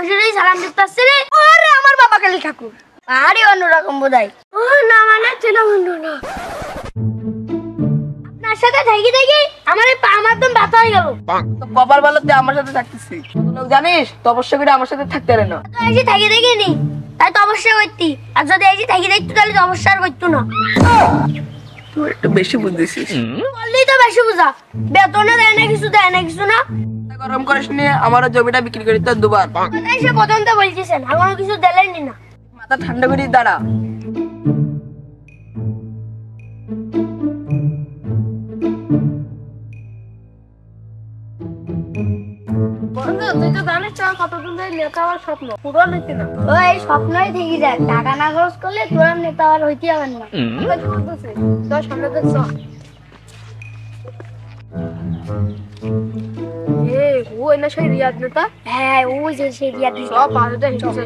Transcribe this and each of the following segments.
বসেই সালাম দিতে আসছে রে। আরে আমার বাবা কালী ঠাকুর। আরে অন্যরকম বোধহয়। ও না মানে চেনা বন্ধু না। আপনার সাথে থাকি থাকি আমার এই পা একদম ব্যথা হয়ে গেল। তো কপাল ভালো তুই আমার সাথে থাকতিস। লোক জানিস তপস্যা করে আমার সাথে থাকতে রে না। তো এসে থাকি থাকি নি। তাই তো অবশ্যই করতি। আর যদি এসে থাকি দেখতো তাহলে সমস্যা আর করতো না। তুই একটু বেশি বুঝছিস। বললেই তো বেশি বুঝা। বেতনে দেয় না কিছু দেয় না কিছু না। গরম করিস নি আমার জমিটা বিক্রি করি তোর দুবার। তাই সে প্রথম তো বলছিছেন এখনো কিছু দিলেননি না। মাথা ঠান্ডা করে দাঁড়া। বন্ধু তুই তো জানিস তো কতদিন ধরে নেতা হওয়ার স্বপ্ন পূরণ হইতে না। ওই স্বপ্নই থেকে যায় টাকা না খরচ করলে তোর নেতা হওয়ার হইতে হবে না। তোর সামনে তো চল। ওই না সেই রিয়াদ নেতা। হ্যাঁ ওই যে সেই রিয়াদ সব পাহাড়ে হিসেবে।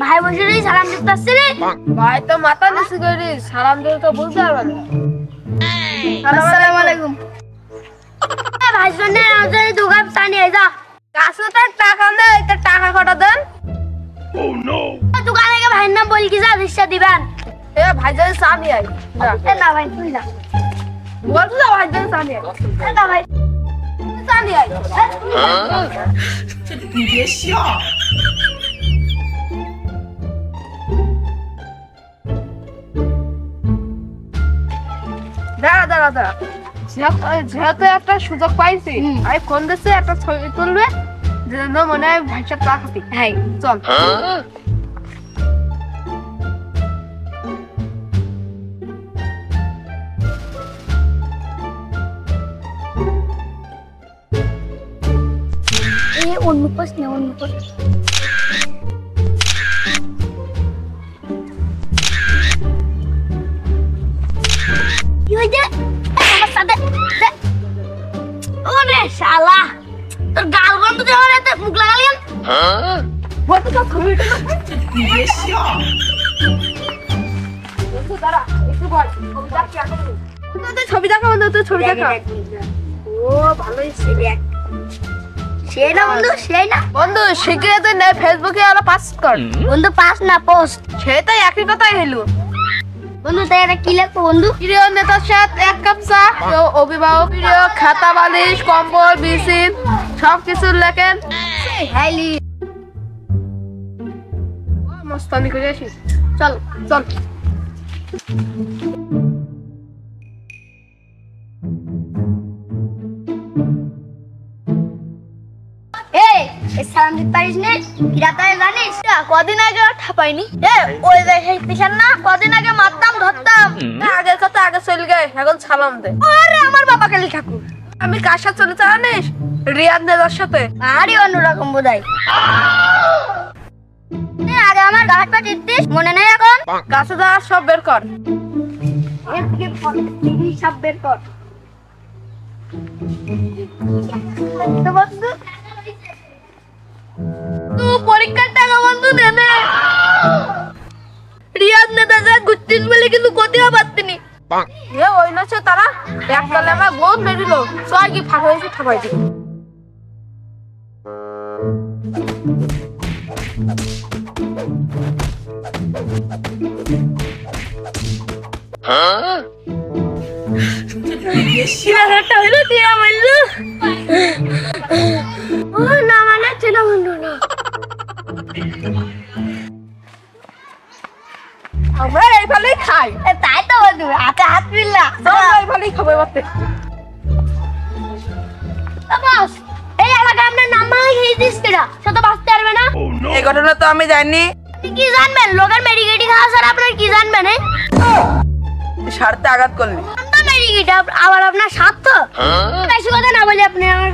ভাই বসে সালাম দিতে আসছে রে। ভাই তো মাথা নিচু করে সালাম দিয়ে তো বুঝতে পারবে না। আসসালামু আলাইকুম। ভাই শুনে আমাদের দোকান টানি আই যা। কাছে তো টাকা নেই তো টাকা কটা দেন। ও নো দোকানে গিয়ে ভাইয়ের নাম বলি কি যা রিক্সা দিবেন। এ ভাই জান চা নিয়ে আই। না ভাই তুই না। বলতো না ভাই জান চা নিয়ে আই। না ভাই চা নিয়ে আই। দাঁড়া দাঁড়া দাঁড়া। যেহেতু একটা সুযোগ পাইছি আমি ফোন দিচ্ছি একটা ছবি তুলবে যেন মনে হয় ভাইসা চা খাবি। হ্যাঁ চল। এই অন্য পাশ না অন্য পাশ। কি হইছে আমার সাথে ওরে শালা তোর গাল বন্ধ দে ওরে তে মুখ লাগালিন। বলতো তো ছবি তুলবে। বন্ধু দাঁড়া একটু বল ছবি দেখ কি আগে। বন্ধু ছবি দেখা বন্ধু তুই ছবি দেখা। ও ভালোই সিরিয়াস সেই না বন্ধু সেই না বন্ধু শিখে তুই নে ফেসবুকে আলো পোস্ট কর। বন্ধু পাস না পোস্ট সেটাই একই কথাই হলো। বন্ধু তাই এটা কি লিখবো বন্ধু। প্রিয় নেতার সাথে এক কাপ চা। প্রিয় অভিভাবক প্রিয় খাতা বালিশ কম্বল বিছিন সবকিছু লেখেন। হাইলি মস্তানি করে আসিস। চল চল। এই সালাম দিতে পারিস না কিরাতায় জানিস কদিন আগে ঠাপাইনি। ওই যে সেই পিছন না কদিন আগে মারতাম ধরতাম। আগের কথা আগে চলে গে এখন সালাম দে। আরে আমার বাবা কালী ঠাকুর। আমি কার সাথে চলে জানিস রিয়াদ নেতার সাথে। আরে অন্যরকম বোধহয়। আগে আমার গাছ পা টিপতিস মনে নেই এখন। কাছে যা সব বের কর। সব বের কর তো বন্ধু তুই পরীক্ষার টাকা বন্ধু নে নে। রিয়াদ নেতা যা গুত্তিস বলে কিন্তু কোথাও পারতিনি। এ ওই নাছে তারা একতলে আমার বহুত মেরিল সবাই কি ফাঁকা হয়েছে ঠাপাই দিল। না মানে চেনা বন্ধু না। আমরা এই ভালেই খাই। তাই তো বন্ধু হাতে হাত মিললা। এই ভালেই খাবো এবারে। বস এই এলাকায় আপনার নাম্বার লিখে দিস কেডা সে তো বাঁচতে পারবে না। এই ঘটনা তো আমি জানি। আপনি কি জানবেন লোকের মেডিকেটি খাওয়া ছাড়া আপনার কি জানবেন? স্বার্থে আঘাত করলি। মেডিকেটি আবার আপনার স্বার্থ বেশি কথা না বলে আপনি আমার